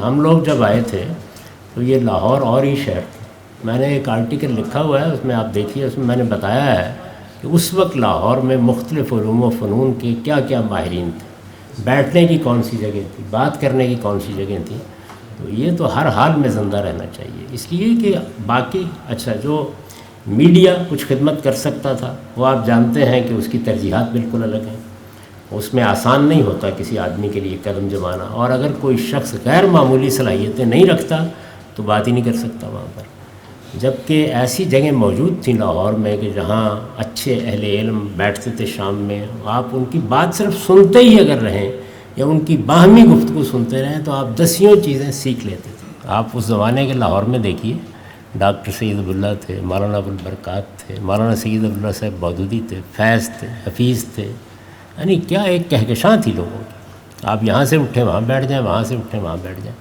ہم لوگ جب آئے تھے تو یہ لاہور اور ہی شہر تھے. میں نے ایک آرٹیکل لکھا ہوا ہے، اس میں آپ دیکھیے، اس میں میں نے بتایا ہے کہ اس وقت لاہور میں مختلف علوم و فنون کے کیا کیا ماہرین تھے، بیٹھنے کی کون سی جگہ تھی، بات کرنے کی کون سی جگہ تھی. تو یہ تو ہر حال میں زندہ رہنا چاہیے، اس لیے کہ باقی اچھا جو میڈیا کچھ خدمت کر سکتا تھا وہ آپ جانتے ہیں کہ اس کی ترجیحات بالکل الگ ہیں. اس میں آسان نہیں ہوتا کسی آدمی کے لیے قدم جمانا، اور اگر کوئی شخص غیر معمولی صلاحیتیں نہیں رکھتا تو بات ہی نہیں کر سکتا وہاں پر. جبکہ ایسی جگہیں موجود تھیں لاہور میں کہ جہاں اچھے اہل علم بیٹھتے تھے شام میں، آپ ان کی بات صرف سنتے ہی اگر رہیں یا ان کی باہمی گفتگو سنتے رہیں تو آپ دسیوں چیزیں سیکھ لیتے تھے. آپ اس زمانے کے لاہور میں دیکھیے، ڈاکٹر سید ابواللہ تھے، مولانا ابوالبرکات تھے، مولانا سید عبداللہ صاحب بودودی تھے، فیض تھے، حفیظ تھے، یعنی کیا ایک کہکشاں تھی لوگوں کی. آپ یہاں سے اٹھیں وہاں بیٹھ جائیں، وہاں سے اٹھیں وہاں بیٹھ جائیں.